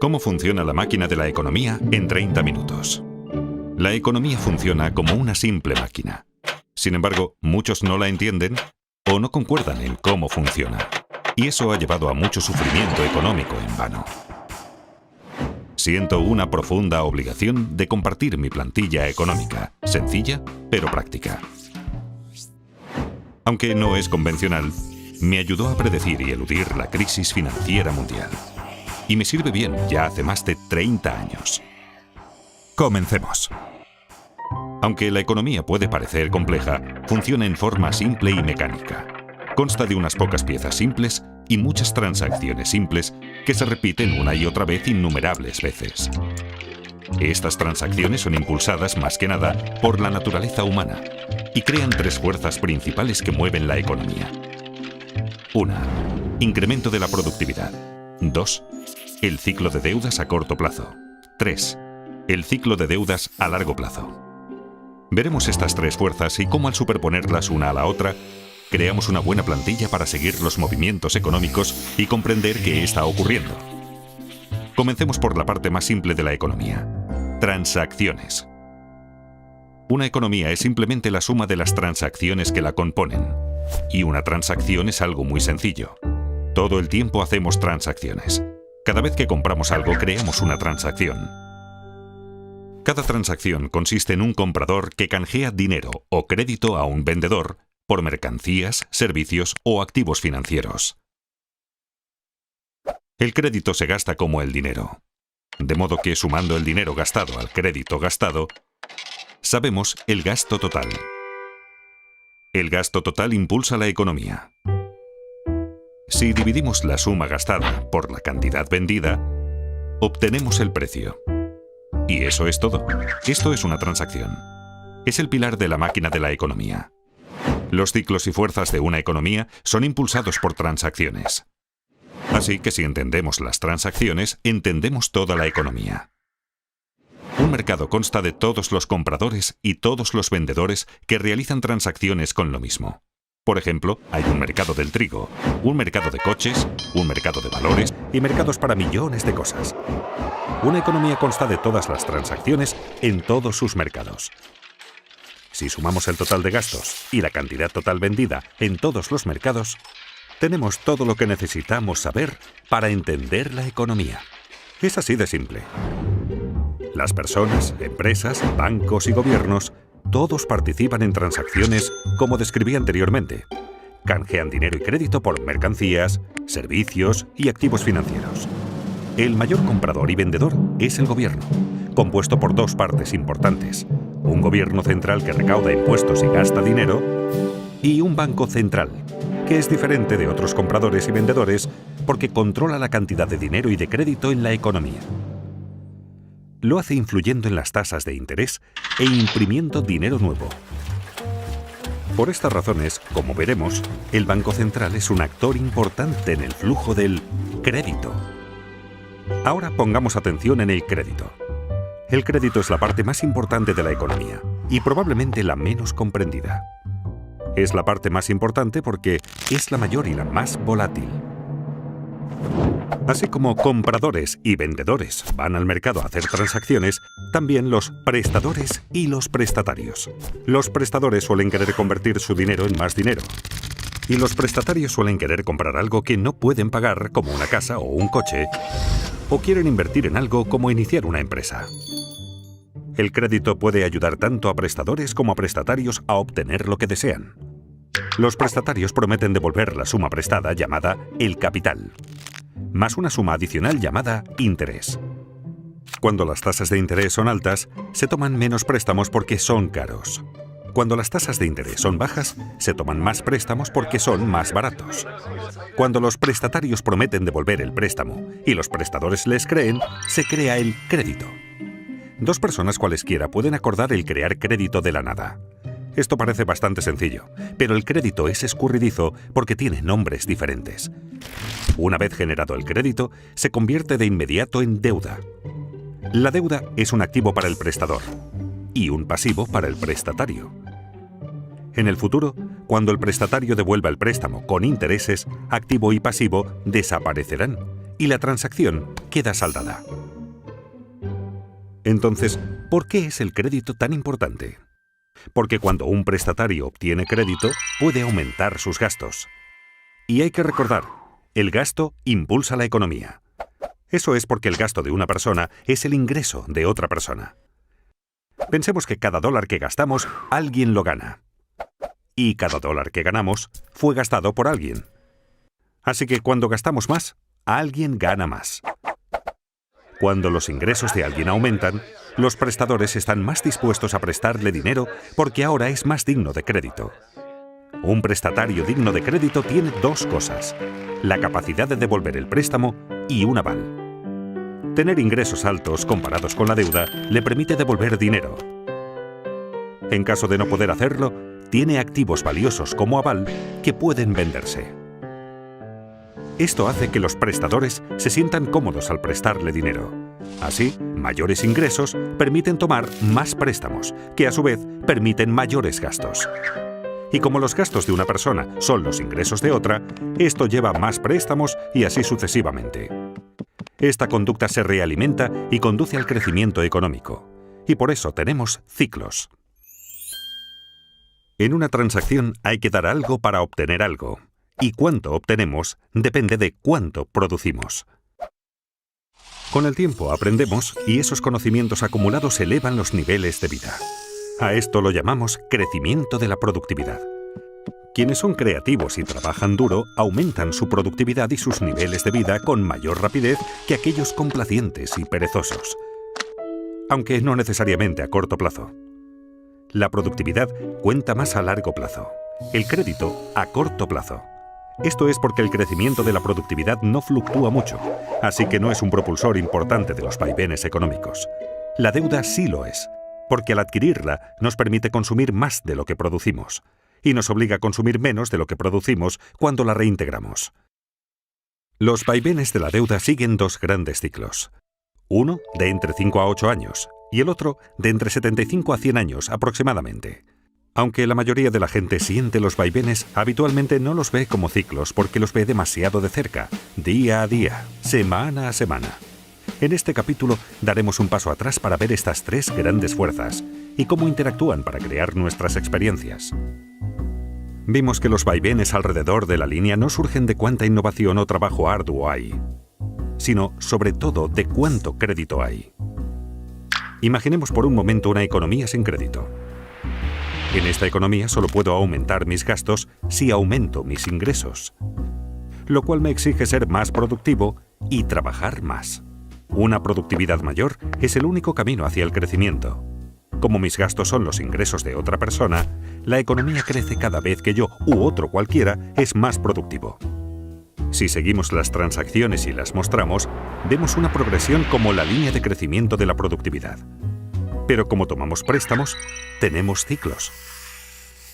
¿Cómo funciona la máquina de la economía en 30 minutos? La economía funciona como una simple máquina. Sin embargo, muchos no la entienden o no concuerdan en cómo funciona. Y eso ha llevado a mucho sufrimiento económico en vano. Siento una profunda obligación de compartir mi plantilla económica, sencilla pero práctica. Aunque no es convencional, me ayudó a predecir y eludir la crisis financiera mundial. Y me sirve bien ya hace más de 30 años. Comencemos. Aunque la economía puede parecer compleja, funciona en forma simple y mecánica. Consta de unas pocas piezas simples y muchas transacciones simples que se repiten una y otra vez innumerables veces. Estas transacciones son impulsadas más que nada por la naturaleza humana y crean tres fuerzas principales que mueven la economía. 1. Incremento de la productividad. 2. El ciclo de deudas a corto plazo. 3. El ciclo de deudas a largo plazo. Veremos estas tres fuerzas y cómo al superponerlas una a la otra, creamos una buena plantilla para seguir los movimientos económicos y comprender qué está ocurriendo. Comencemos por la parte más simple de la economía. Transacciones. Una economía es simplemente la suma de las transacciones que la componen. Y una transacción es algo muy sencillo. Todo el tiempo hacemos transacciones. Cada vez que compramos algo, creamos una transacción. Cada transacción consiste en un comprador que canjea dinero o crédito a un vendedor por mercancías, servicios o activos financieros. El crédito se gasta como el dinero. De modo que sumando el dinero gastado al crédito gastado, sabemos el gasto total. El gasto total impulsa la economía. Si dividimos la suma gastada por la cantidad vendida, obtenemos el precio. Y eso es todo. Esto es una transacción. Es el pilar de la máquina de la economía. Los ciclos y fuerzas de una economía son impulsados por transacciones. Así que si entendemos las transacciones, entendemos toda la economía. Un mercado consta de todos los compradores y todos los vendedores que realizan transacciones con lo mismo. Por ejemplo, hay un mercado del trigo, un mercado de coches, un mercado de valores y mercados para millones de cosas. Una economía consta de todas las transacciones en todos sus mercados. Si sumamos el total de gastos y la cantidad total vendida en todos los mercados, tenemos todo lo que necesitamos saber para entender la economía. Es así de simple. Las personas, empresas, bancos y gobiernos, todos participan en transacciones como describí anteriormente. Canjean dinero y crédito por mercancías, servicios y activos financieros. El mayor comprador y vendedor es el gobierno, compuesto por dos partes importantes. Un gobierno central que recauda impuestos y gasta dinero, y un banco central, que es diferente de otros compradores y vendedores porque controla la cantidad de dinero y de crédito en la economía. Lo hace influyendo en las tasas de interés e imprimiendo dinero nuevo. Por estas razones, como veremos, el Banco Central es un actor importante en el flujo del crédito. Ahora pongamos atención en el crédito. El crédito es la parte más importante de la economía y probablemente la menos comprendida. Es la parte más importante porque es la mayor y la más volátil. Así como compradores y vendedores van al mercado a hacer transacciones, también los prestadores y los prestatarios. Los prestadores suelen querer convertir su dinero en más dinero. Y los prestatarios suelen querer comprar algo que no pueden pagar, como una casa o un coche, o quieren invertir en algo como iniciar una empresa. El crédito puede ayudar tanto a prestadores como a prestatarios a obtener lo que desean. Los prestatarios prometen devolver la suma prestada llamada el capital, más una suma adicional llamada interés. Cuando las tasas de interés son altas, se toman menos préstamos porque son caros. Cuando las tasas de interés son bajas, se toman más préstamos porque son más baratos. Cuando los prestatarios prometen devolver el préstamo y los prestadores les creen, se crea el crédito. Dos personas cualesquiera pueden acordar el crear crédito de la nada. Esto parece bastante sencillo, pero el crédito es escurridizo porque tiene nombres diferentes. Una vez generado el crédito, se convierte de inmediato en deuda. La deuda es un activo para el prestador y un pasivo para el prestatario. En el futuro, cuando el prestatario devuelva el préstamo con intereses, activo y pasivo desaparecerán y la transacción queda saldada. Entonces, ¿por qué es el crédito tan importante? Porque cuando un prestatario obtiene crédito, puede aumentar sus gastos. Y hay que recordar, el gasto impulsa la economía. Eso es porque el gasto de una persona es el ingreso de otra persona. Pensemos que cada dólar que gastamos, alguien lo gana. Y cada dólar que ganamos fue gastado por alguien. Así que cuando gastamos más, alguien gana más. Cuando los ingresos de alguien aumentan, los prestadores están más dispuestos a prestarle dinero porque ahora es más digno de crédito. Un prestatario digno de crédito tiene dos cosas: la capacidad de devolver el préstamo y un aval. Tener ingresos altos comparados con la deuda le permite devolver dinero. En caso de no poder hacerlo, tiene activos valiosos como aval que pueden venderse. Esto hace que los prestadores se sientan cómodos al prestarle dinero. Así, mayores ingresos permiten tomar más préstamos, que a su vez permiten mayores gastos. Y como los gastos de una persona son los ingresos de otra, esto lleva a más préstamos y así sucesivamente. Esta conducta se realimenta y conduce al crecimiento económico. Y por eso tenemos ciclos. En una transacción hay que dar algo para obtener algo. Y cuánto obtenemos depende de cuánto producimos. Con el tiempo aprendemos y esos conocimientos acumulados elevan los niveles de vida. A esto lo llamamos crecimiento de la productividad. Quienes son creativos y trabajan duro aumentan su productividad y sus niveles de vida con mayor rapidez que aquellos complacientes y perezosos. Aunque no necesariamente a corto plazo. La productividad cuenta más a largo plazo. El crédito a corto plazo. Esto es porque el crecimiento de la productividad no fluctúa mucho, así que no es un propulsor importante de los vaivenes económicos. La deuda sí lo es, porque al adquirirla nos permite consumir más de lo que producimos, y nos obliga a consumir menos de lo que producimos cuando la reintegramos. Los vaivenes de la deuda siguen dos grandes ciclos. Uno de entre 5 a 8 años, y el otro de entre 75 a 100 años aproximadamente. Aunque la mayoría de la gente siente los vaivenes, habitualmente no los ve como ciclos porque los ve demasiado de cerca, día a día, semana a semana. En este capítulo daremos un paso atrás para ver estas tres grandes fuerzas y cómo interactúan para crear nuestras experiencias. Vimos que los vaivenes alrededor de la línea no surgen de cuánta innovación o trabajo arduo hay, sino sobre todo de cuánto crédito hay. Imaginemos por un momento una economía sin crédito. En esta economía solo puedo aumentar mis gastos si aumento mis ingresos, lo cual me exige ser más productivo y trabajar más. Una productividad mayor es el único camino hacia el crecimiento. Como mis gastos son los ingresos de otra persona, la economía crece cada vez que yo u otro cualquiera es más productivo. Si seguimos las transacciones y las mostramos, vemos una progresión como la línea de crecimiento de la productividad. Pero como tomamos préstamos, tenemos ciclos.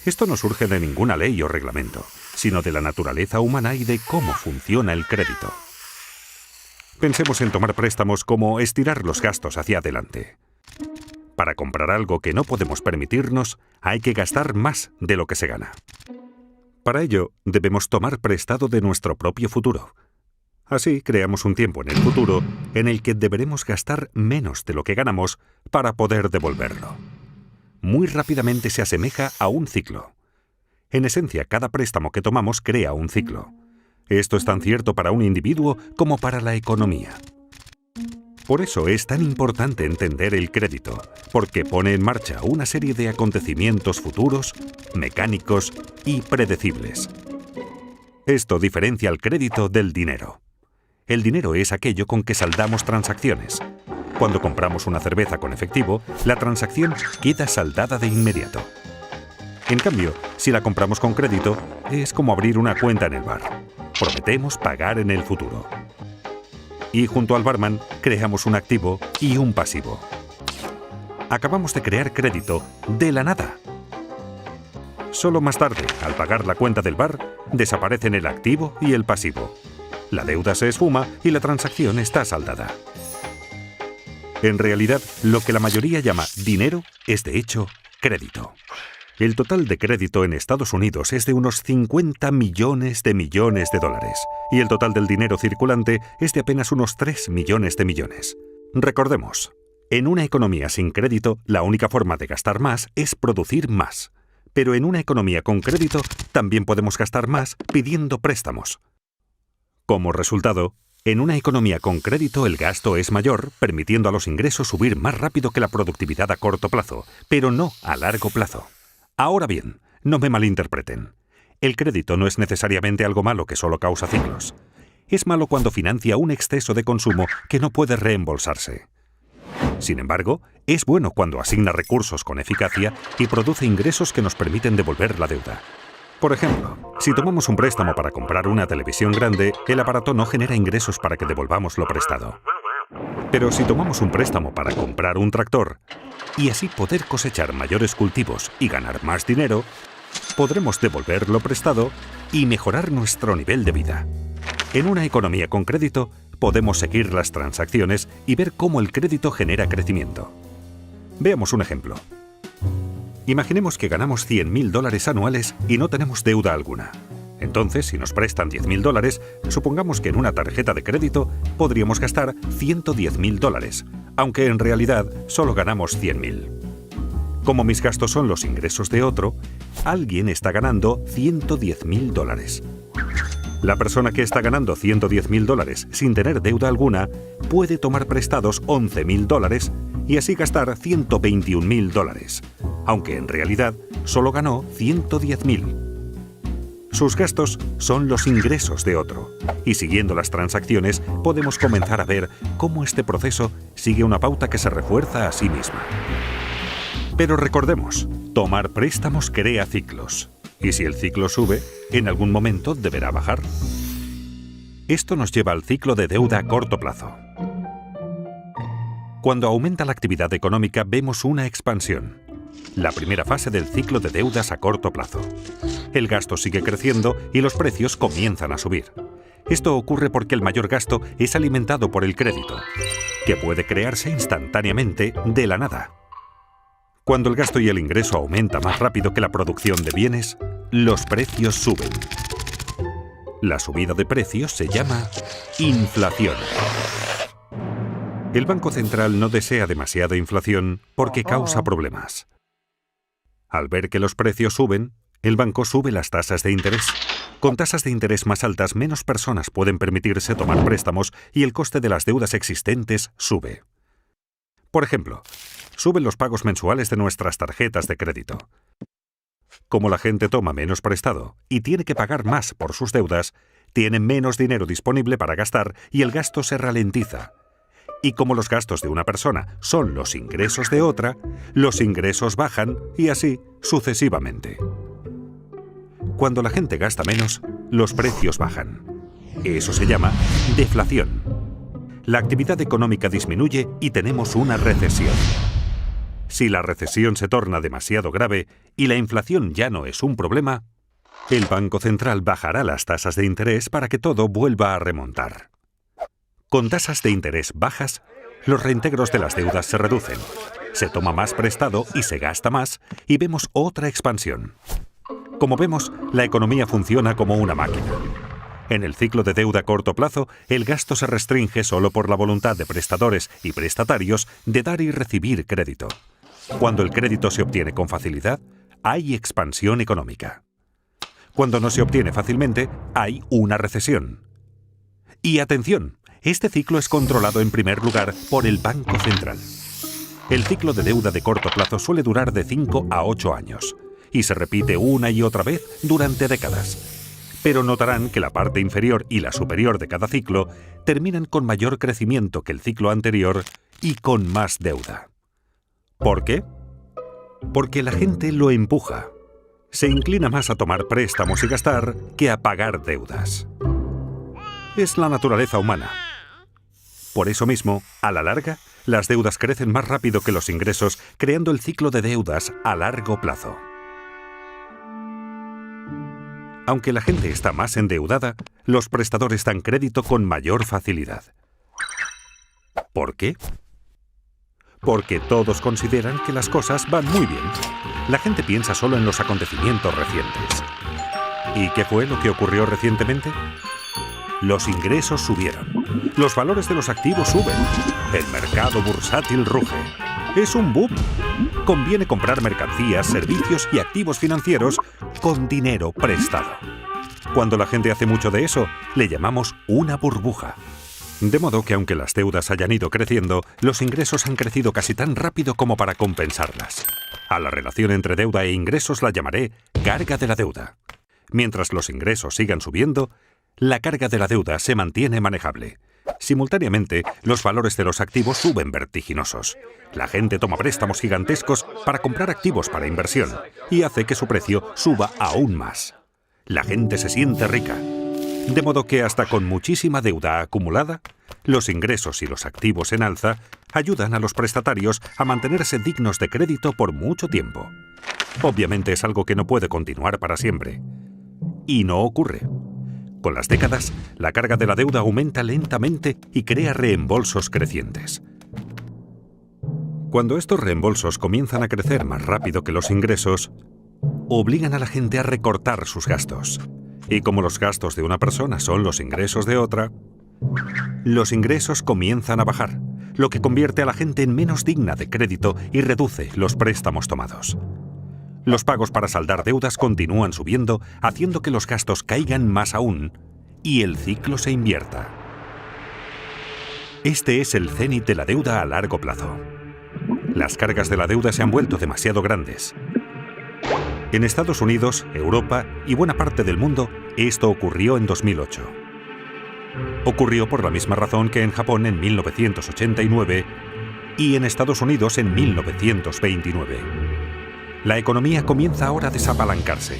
Esto no surge de ninguna ley o reglamento, sino de la naturaleza humana y de cómo funciona el crédito. Pensemos en tomar préstamos como estirar los gastos hacia adelante. Para comprar algo que no podemos permitirnos, hay que gastar más de lo que se gana. Para ello, debemos tomar prestado de nuestro propio futuro. Así creamos un tiempo en el futuro en el que deberemos gastar menos de lo que ganamos para poder devolverlo. Muy rápidamente se asemeja a un ciclo. En esencia, cada préstamo que tomamos crea un ciclo. Esto es tan cierto para un individuo como para la economía. Por eso es tan importante entender el crédito, porque pone en marcha una serie de acontecimientos futuros, mecánicos y predecibles. Esto diferencia al crédito del dinero. El dinero es aquello con que saldamos transacciones. Cuando compramos una cerveza con efectivo, la transacción queda saldada de inmediato. En cambio, si la compramos con crédito, es como abrir una cuenta en el bar. Prometemos pagar en el futuro. Y junto al barman, creamos un activo y un pasivo. Acabamos de crear crédito de la nada. Solo más tarde, al pagar la cuenta del bar, desaparecen el activo y el pasivo. La deuda se esfuma y la transacción está saldada. En realidad, lo que la mayoría llama dinero es de hecho crédito. El total de crédito en Estados Unidos es de unos 50 millones de dólares, y el total del dinero circulante es de apenas unos 3 millones de millones. Recordemos, en una economía sin crédito, la única forma de gastar más es producir más. Pero en una economía con crédito, también podemos gastar más pidiendo préstamos. Como resultado, en una economía con crédito el gasto es mayor, permitiendo a los ingresos subir más rápido que la productividad a corto plazo, pero no a largo plazo. Ahora bien, no me malinterpreten. El crédito no es necesariamente algo malo que solo causa ciclos. Es malo cuando financia un exceso de consumo que no puede reembolsarse. Sin embargo, es bueno cuando asigna recursos con eficacia y produce ingresos que nos permiten devolver la deuda. Por ejemplo, si tomamos un préstamo para comprar una televisión grande, el aparato no genera ingresos para que devolvamos lo prestado. Pero si tomamos un préstamo para comprar un tractor, y así poder cosechar mayores cultivos y ganar más dinero, podremos devolver lo prestado y mejorar nuestro nivel de vida. En una economía con crédito, podemos seguir las transacciones y ver cómo el crédito genera crecimiento. Veamos un ejemplo. Imaginemos que ganamos $100.000 anuales y no tenemos deuda alguna. Entonces, si nos prestan $10.000, supongamos que en una tarjeta de crédito podríamos gastar $110.000, aunque en realidad solo ganamos $100.000. Como mis gastos son los ingresos de otro, alguien está ganando $110.000. La persona que está ganando $110.000 sin tener deuda alguna puede tomar prestados $11.000 y así gastar $121.000, aunque en realidad solo ganó $110.000. Sus gastos son los ingresos de otro, y siguiendo las transacciones podemos comenzar a ver cómo este proceso sigue una pauta que se refuerza a sí misma. Pero recordemos, tomar préstamos crea ciclos, y si el ciclo sube, en algún momento deberá bajar. Esto nos lleva al ciclo de deuda a corto plazo. Cuando aumenta la actividad económica vemos una expansión. La primera fase del ciclo de deudas a corto plazo. El gasto sigue creciendo y los precios comienzan a subir. Esto ocurre porque el mayor gasto es alimentado por el crédito, que puede crearse instantáneamente de la nada. Cuando el gasto y el ingreso aumenta más rápido que la producción de bienes, los precios suben. La subida de precios se llama inflación. El Banco Central no desea demasiada inflación porque causa problemas. Al ver que los precios suben, el banco sube las tasas de interés. Con tasas de interés más altas, menos personas pueden permitirse tomar préstamos y el coste de las deudas existentes sube. Por ejemplo, suben los pagos mensuales de nuestras tarjetas de crédito. Como la gente toma menos prestado y tiene que pagar más por sus deudas, tienen menos dinero disponible para gastar y el gasto se ralentiza. Y como los gastos de una persona son los ingresos de otra, los ingresos bajan y así sucesivamente. Cuando la gente gasta menos, los precios bajan. Eso se llama deflación. La actividad económica disminuye y tenemos una recesión. Si la recesión se torna demasiado grave y la inflación ya no es un problema, el Banco Central bajará las tasas de interés para que todo vuelva a remontar. Con tasas de interés bajas, los reintegros de las deudas se reducen, se toma más prestado y se gasta más, y vemos otra expansión. Como vemos, la economía funciona como una máquina. En el ciclo de deuda a corto plazo, el gasto se restringe solo por la voluntad de prestadores y prestatarios de dar y recibir crédito. Cuando el crédito se obtiene con facilidad, hay expansión económica. Cuando no se obtiene fácilmente, hay una recesión. Y atención, este ciclo es controlado en primer lugar por el Banco Central. El ciclo de deuda de corto plazo suele durar de 5 a 8 años y se repite una y otra vez durante décadas. Pero notarán que la parte inferior y la superior de cada ciclo terminan con mayor crecimiento que el ciclo anterior y con más deuda. ¿Por qué? Porque la gente lo empuja. Se inclina más a tomar préstamos y gastar que a pagar deudas. Es la naturaleza humana. Por eso mismo, a la larga, las deudas crecen más rápido que los ingresos, creando el ciclo de deudas a largo plazo. Aunque la gente está más endeudada, los prestadores dan crédito con mayor facilidad. ¿Por qué? porque todos consideran que las cosas van muy bien. La gente piensa solo en los acontecimientos recientes. ¿Y qué fue lo que ocurrió recientemente? Los ingresos subieron. Los valores de los activos suben. El mercado bursátil ruge. Es un boom. Conviene comprar mercancías, servicios y activos financieros con dinero prestado. Cuando la gente hace mucho de eso, le llamamos una burbuja. De modo que aunque las deudas hayan ido creciendo, los ingresos han crecido casi tan rápido como para compensarlas. A la relación entre deuda e ingresos la llamaré carga de la deuda. Mientras los ingresos sigan subiendo, la carga de la deuda se mantiene manejable. Simultáneamente, los valores de los activos suben vertiginosos. La gente toma préstamos gigantescos para comprar activos para inversión y hace que su precio suba aún más. La gente se siente rica. De modo que hasta con muchísima deuda acumulada, los ingresos y los activos en alza ayudan a los prestatarios a mantenerse dignos de crédito por mucho tiempo. Obviamente es algo que no puede continuar para siempre. Y no ocurre. Con las décadas, la carga de la deuda aumenta lentamente y crea reembolsos crecientes. Cuando estos reembolsos comienzan a crecer más rápido que los ingresos, obligan a la gente a recortar sus gastos. Y como los gastos de una persona son los ingresos de otra, los ingresos comienzan a bajar, lo que convierte a la gente en menos digna de crédito y reduce los préstamos tomados. Los pagos para saldar deudas continúan subiendo, haciendo que los gastos caigan más aún y el ciclo se invierta. Este es el cénit de la deuda a largo plazo. Las cargas de la deuda se han vuelto demasiado grandes. En Estados Unidos, Europa y buena parte del mundo, esto ocurrió en 2008. Ocurrió por la misma razón que en Japón en 1989 y en Estados Unidos en 1929. La economía comienza ahora a desapalancarse.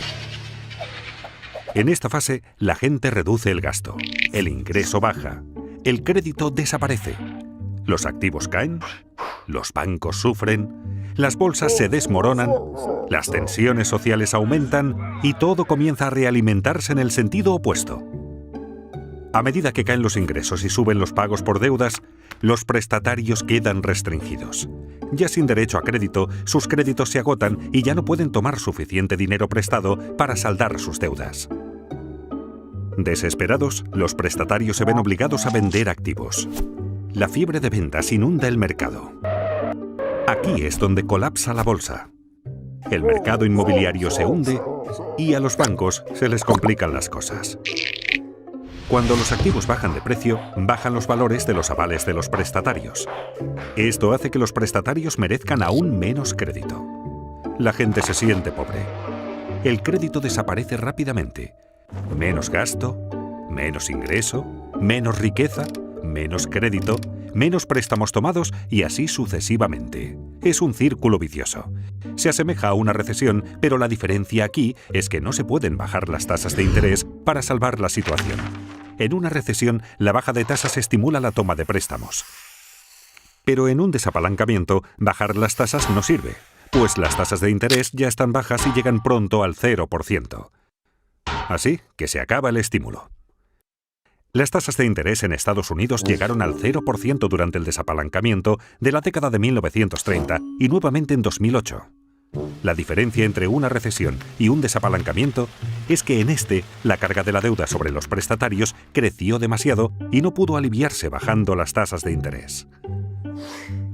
En esta fase, la gente reduce el gasto, el ingreso baja, el crédito desaparece, los activos caen, los bancos sufren, las bolsas se desmoronan, las tensiones sociales aumentan y todo comienza a realimentarse en el sentido opuesto. A medida que caen los ingresos y suben los pagos por deudas, los prestatarios quedan restringidos. Ya sin derecho a crédito, sus créditos se agotan y ya no pueden tomar suficiente dinero prestado para saldar sus deudas. Desesperados, los prestatarios se ven obligados a vender activos. La fiebre de ventas inunda el mercado. Aquí es donde colapsa la bolsa. El mercado inmobiliario se hunde y a los bancos se les complican las cosas. Cuando los activos bajan de precio, bajan los valores de los avales de los prestatarios. Esto hace que los prestatarios merezcan aún menos crédito. La gente se siente pobre. El crédito desaparece rápidamente. Menos gasto, menos ingreso, menos riqueza, menos crédito, menos préstamos tomados y así sucesivamente. Es un círculo vicioso. Se asemeja a una recesión, pero la diferencia aquí es que no se pueden bajar las tasas de interés para salvar la situación. En una recesión, la baja de tasas estimula la toma de préstamos. Pero en un desapalancamiento, bajar las tasas no sirve, pues las tasas de interés ya están bajas y llegan pronto al 0%. Así que se acaba el estímulo. Las tasas de interés en Estados Unidos llegaron al 0% durante el desapalancamiento de la década de 1930 y nuevamente en 2008. La diferencia entre una recesión y un desapalancamiento es que en este, la carga de la deuda sobre los prestatarios creció demasiado y no pudo aliviarse bajando las tasas de interés.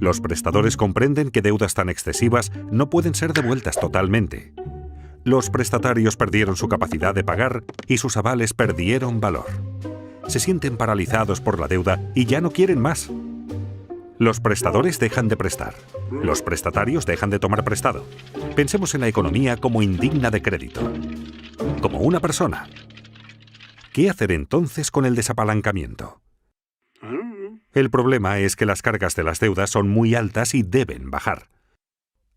Los prestadores comprenden que deudas tan excesivas no pueden ser devueltas totalmente. Los prestatarios perdieron su capacidad de pagar y sus avales perdieron valor. Se sienten paralizados por la deuda y ya no quieren más. Los prestadores dejan de prestar. Los prestatarios dejan de tomar prestado. Pensemos en la economía como indigna de crédito. Como una persona. ¿Qué hacer entonces con el desapalancamiento? El problema es que las cargas de las deudas son muy altas y deben bajar.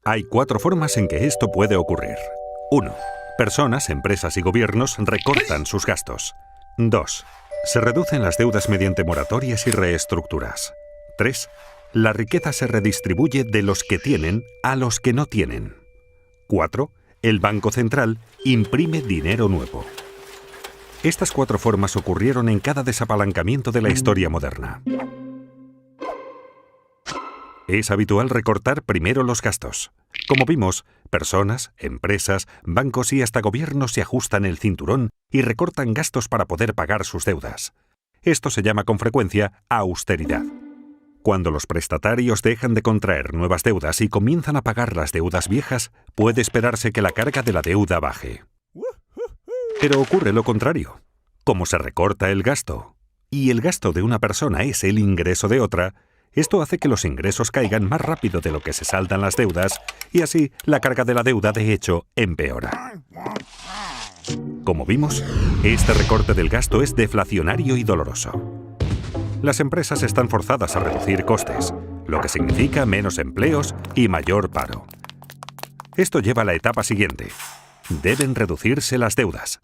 Hay 4 formas en que esto puede ocurrir. 1. Personas, empresas y gobiernos recortan sus gastos. 2. Se reducen las deudas mediante moratorias y reestructuras. 3. La riqueza se redistribuye de los que tienen a los que no tienen. 4. El Banco Central imprime dinero nuevo. Estas 4 formas ocurrieron en cada desapalancamiento de la historia moderna. Es habitual recortar primero los gastos. Como vimos, personas, empresas, bancos y hasta gobiernos se ajustan el cinturón y recortan gastos para poder pagar sus deudas. Esto se llama con frecuencia austeridad. Cuando los prestatarios dejan de contraer nuevas deudas y comienzan a pagar las deudas viejas, puede esperarse que la carga de la deuda baje. Pero ocurre lo contrario. Como se recorta el gasto, y el gasto de una persona es el ingreso de otra, esto hace que los ingresos caigan más rápido de lo que se saldan las deudas, y así la carga de la deuda de hecho empeora. Como vimos, este recorte del gasto es deflacionario y doloroso. Las empresas están forzadas a reducir costes, lo que significa menos empleos y mayor paro. Esto lleva a la etapa siguiente. Deben reducirse las deudas.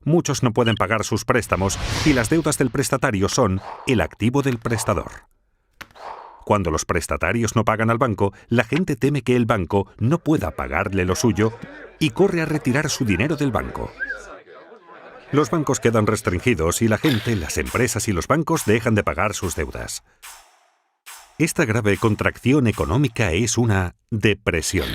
Muchos no pueden pagar sus préstamos y las deudas del prestatario son el activo del prestador. Cuando los prestatarios no pagan al banco, la gente teme que el banco no pueda pagarle lo suyo y corre a retirar su dinero del banco. Los bancos quedan restringidos y la gente, las empresas y los bancos dejan de pagar sus deudas. Esta grave contracción económica es una depresión.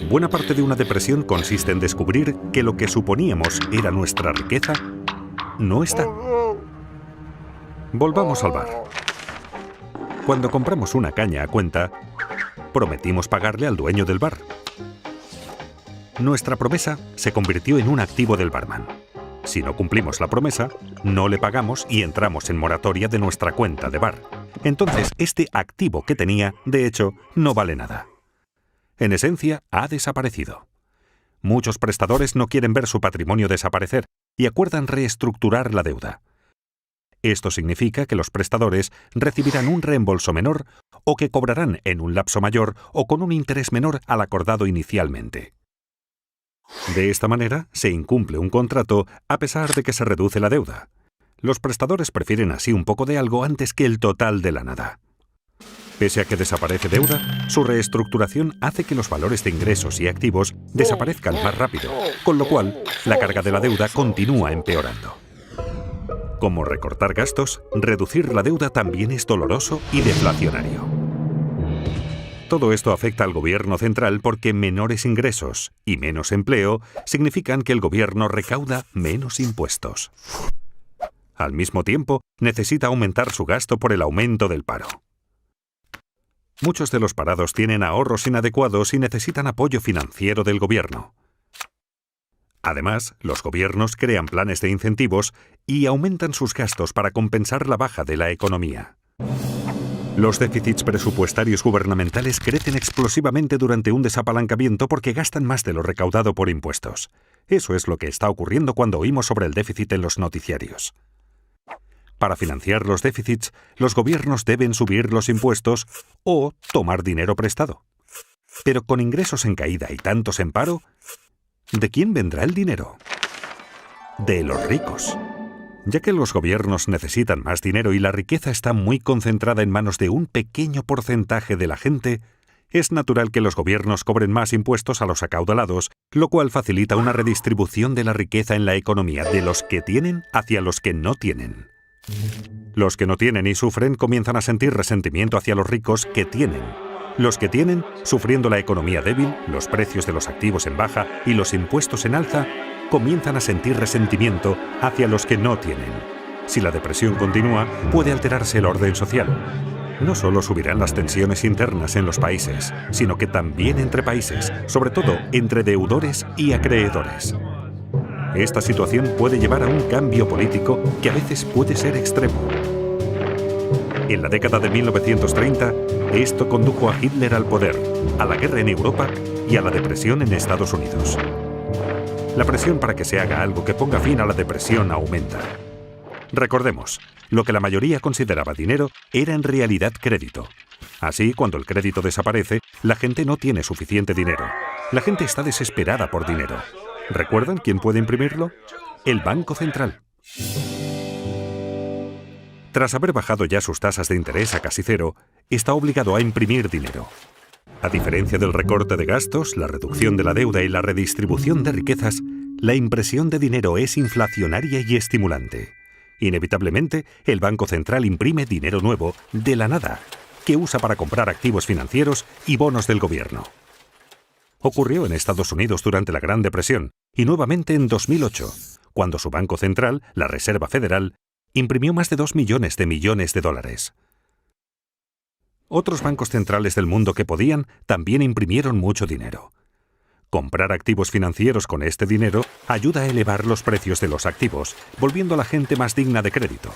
Buena parte de una depresión consiste en descubrir que lo que suponíamos era nuestra riqueza no está. Volvamos al bar. Cuando compramos una caña a cuenta, prometimos pagarle al dueño del bar. Nuestra promesa se convirtió en un activo del barman. Si no cumplimos la promesa, no le pagamos y entramos en moratoria de nuestra cuenta de bar. Entonces, este activo que tenía, de hecho, no vale nada. En esencia, ha desaparecido. Muchos prestadores no quieren ver su patrimonio desaparecer y acuerdan reestructurar la deuda. Esto significa que los prestadores recibirán un reembolso menor o que cobrarán en un lapso mayor o con un interés menor al acordado inicialmente. De esta manera, se incumple un contrato a pesar de que se reduce la deuda. Los prestadores prefieren así un poco de algo antes que el total de la nada. Pese a que desaparece deuda, su reestructuración hace que los valores de ingresos y activos desaparezcan más rápido, con lo cual la carga de la deuda continúa empeorando. Como recortar gastos, reducir la deuda también es doloroso y deflacionario. Todo esto afecta al gobierno central porque menores ingresos y menos empleo significan que el gobierno recauda menos impuestos. Al mismo tiempo, necesita aumentar su gasto por el aumento del paro. Muchos de los parados tienen ahorros inadecuados y necesitan apoyo financiero del gobierno. Además, los gobiernos crean planes de incentivos y aumentan sus gastos para compensar la baja de la economía. Los déficits presupuestarios gubernamentales crecen explosivamente durante un desapalancamiento porque gastan más de lo recaudado por impuestos. Eso es lo que está ocurriendo cuando oímos sobre el déficit en los noticiarios. Para financiar los déficits, los gobiernos deben subir los impuestos o tomar dinero prestado. Pero con ingresos en caída y tantos en paro, ¿de quién vendrá el dinero? De los ricos. Ya que los gobiernos necesitan más dinero y la riqueza está muy concentrada en manos de un pequeño porcentaje de la gente, es natural que los gobiernos cobren más impuestos a los acaudalados, lo cual facilita una redistribución de la riqueza en la economía de los que tienen hacia los que no tienen. Los que no tienen y sufren comienzan a sentir resentimiento hacia los ricos que tienen. Los que tienen, sufriendo la economía débil, los precios de los activos en baja y los impuestos en alza, comienzan a sentir resentimiento hacia los que no tienen. Si la depresión continúa, puede alterarse el orden social. No solo subirán las tensiones internas en los países, sino que también entre países, sobre todo entre deudores y acreedores. Esta situación puede llevar a un cambio político que a veces puede ser extremo. En la década de 1930, esto condujo a Hitler al poder, a la guerra en Europa y a la depresión en Estados Unidos. La presión para que se haga algo que ponga fin a la depresión aumenta. Recordemos, lo que la mayoría consideraba dinero era en realidad crédito. Así, cuando el crédito desaparece, la gente no tiene suficiente dinero. La gente está desesperada por dinero. ¿Recuerdan quién puede imprimirlo? El Banco Central. Tras haber bajado ya sus tasas de interés a casi cero, está obligado a imprimir dinero. A diferencia del recorte de gastos, la reducción de la deuda y la redistribución de riquezas, la impresión de dinero es inflacionaria y estimulante. Inevitablemente, el Banco Central imprime dinero nuevo de la nada que usa para comprar activos financieros y bonos del gobierno. Ocurrió en Estados Unidos durante la Gran Depresión y nuevamente en 2008, cuando su Banco Central, la Reserva Federal, imprimió más de 2 millones de dólares. Otros bancos centrales del mundo que podían también imprimieron mucho dinero. Comprar activos financieros con este dinero ayuda a elevar los precios de los activos, volviendo a la gente más digna de crédito.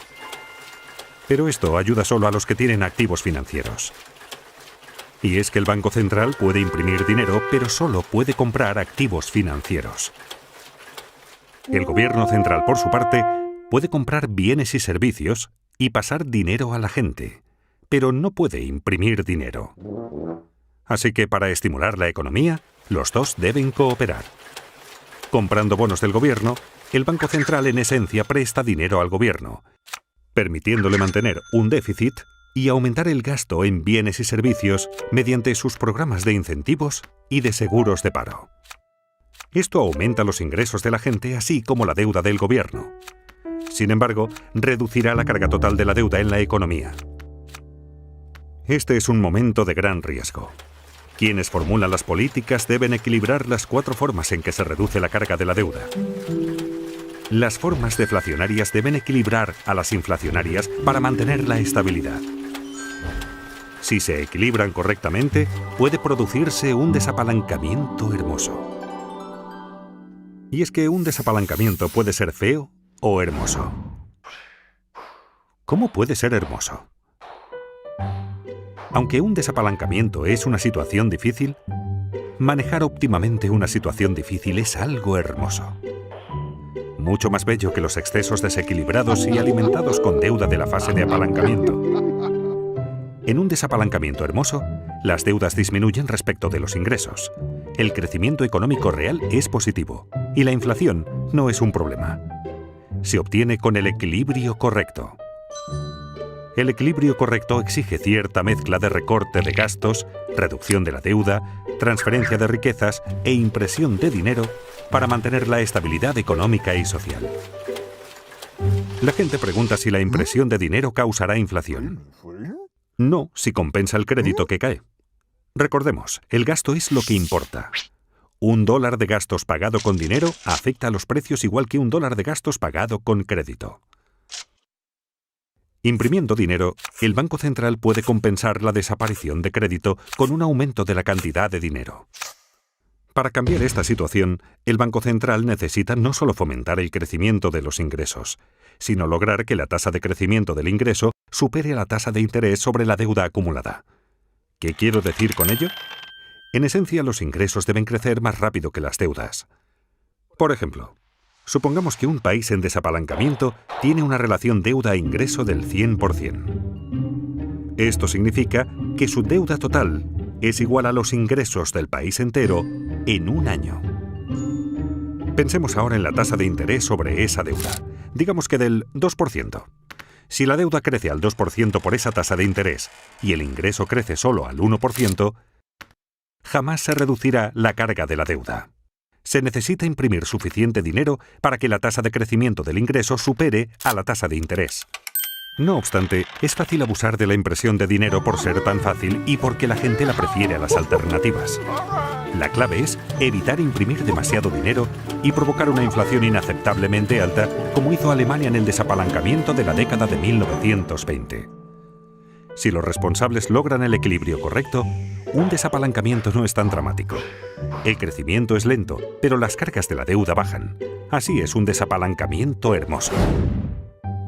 Pero esto ayuda solo a los que tienen activos financieros. Y es que el Banco Central puede imprimir dinero, pero solo puede comprar activos financieros. El Gobierno Central, por su parte, puede comprar bienes y servicios y pasar dinero a la gente, pero no puede imprimir dinero. Así que para estimular la economía, los dos deben cooperar. Comprando bonos del gobierno, el Banco Central en esencia presta dinero al gobierno, permitiéndole mantener un déficit y aumentar el gasto en bienes y servicios mediante sus programas de incentivos y de seguros de paro. Esto aumenta los ingresos de la gente, así como la deuda del gobierno. Sin embargo, reducirá la carga total de la deuda en la economía. Este es un momento de gran riesgo. Quienes formulan las políticas deben equilibrar las 4 formas en que se reduce la carga de la deuda. Las formas deflacionarias deben equilibrar a las inflacionarias para mantener la estabilidad. Si se equilibran correctamente, puede producirse un desapalancamiento hermoso. Y es que un desapalancamiento puede ser feo o hermoso. ¿Cómo puede ser hermoso? Aunque un desapalancamiento es una situación difícil, manejar óptimamente una situación difícil es algo hermoso. Mucho más bello que los excesos desequilibrados y alimentados con deuda de la fase de apalancamiento. En un desapalancamiento hermoso, las deudas disminuyen respecto de los ingresos. El crecimiento económico real es positivo y la inflación no es un problema. Se obtiene con el equilibrio correcto. El equilibrio correcto exige cierta mezcla de recorte de gastos, reducción de la deuda, transferencia de riquezas e impresión de dinero para mantener la estabilidad económica y social. La gente pregunta si la impresión de dinero causará inflación. No, si compensa el crédito que cae. Recordemos, el gasto es lo que importa. $1 de gastos pagado con dinero afecta a los precios igual que $1 de gastos pagado con crédito. Imprimiendo dinero, el Banco Central puede compensar la desaparición de crédito con un aumento de la cantidad de dinero. Para cambiar esta situación, el Banco Central necesita no solo fomentar el crecimiento de los ingresos, sino lograr que la tasa de crecimiento del ingreso supere a la tasa de interés sobre la deuda acumulada. ¿Qué quiero decir con ello? En esencia, los ingresos deben crecer más rápido que las deudas. Por ejemplo, supongamos que un país en desapalancamiento tiene una relación deuda-ingreso del 100%. Esto significa que su deuda total es igual a los ingresos del país entero en un año. Pensemos ahora en la tasa de interés sobre esa deuda, digamos que del 2%. Si la deuda crece al 2% por esa tasa de interés y el ingreso crece solo al 1%, jamás se reducirá la carga de la deuda. Se necesita imprimir suficiente dinero para que la tasa de crecimiento del ingreso supere a la tasa de interés. No obstante, es fácil abusar de la impresión de dinero por ser tan fácil y porque la gente la prefiere a las alternativas. La clave es evitar imprimir demasiado dinero y provocar una inflación inaceptablemente alta, como hizo Alemania en el desapalancamiento de la década de 1920. Si los responsables logran el equilibrio correcto, un desapalancamiento no es tan dramático. El crecimiento es lento, pero las cargas de la deuda bajan. Así es un desapalancamiento hermoso.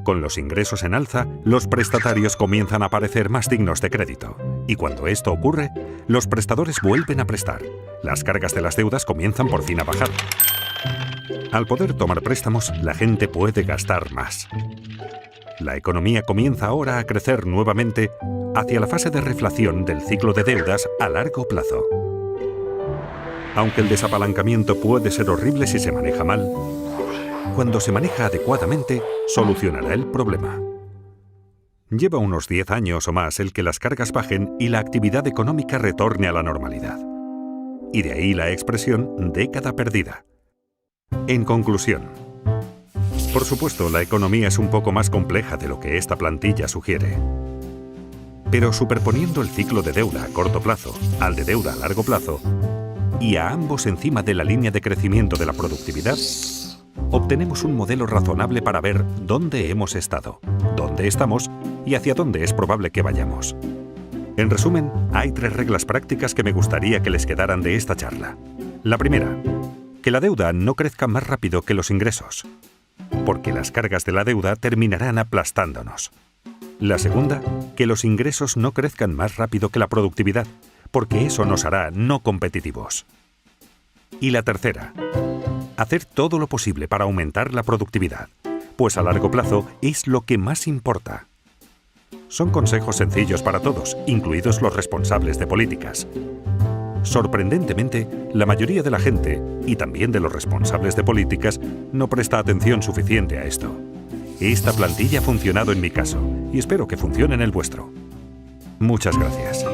Con los ingresos en alza, los prestatarios comienzan a parecer más dignos de crédito. Y cuando esto ocurre, los prestadores vuelven a prestar. Las cargas de las deudas comienzan por fin a bajar. Al poder tomar préstamos, la gente puede gastar más. La economía comienza ahora a crecer nuevamente hacia la fase de reflación del ciclo de deudas a largo plazo. Aunque el desapalancamiento puede ser horrible si se maneja mal, cuando se maneja adecuadamente, solucionará el problema. Lleva unos 10 años o más el que las cargas bajen y la actividad económica retorne a la normalidad. Y de ahí la expresión década perdida. En conclusión, por supuesto, la economía es un poco más compleja de lo que esta plantilla sugiere. Pero superponiendo el ciclo de deuda a corto plazo al de deuda a largo plazo, y a ambos encima de la línea de crecimiento de la productividad, obtenemos un modelo razonable para ver dónde hemos estado, dónde estamos y hacia dónde es probable que vayamos. En resumen, hay 3 reglas prácticas que me gustaría que les quedaran de esta charla. La primera, que la deuda no crezca más rápido que los ingresos, porque las cargas de la deuda terminarán aplastándonos. La segunda, que los ingresos no crezcan más rápido que la productividad, porque eso nos hará no competitivos. Y la tercera, hacer todo lo posible para aumentar la productividad, pues a largo plazo es lo que más importa. Son consejos sencillos para todos, incluidos los responsables de políticas. Sorprendentemente, la mayoría de la gente, y también de los responsables de políticas, no presta atención suficiente a esto. Esta plantilla ha funcionado en mi caso, y espero que funcione en el vuestro. Muchas gracias.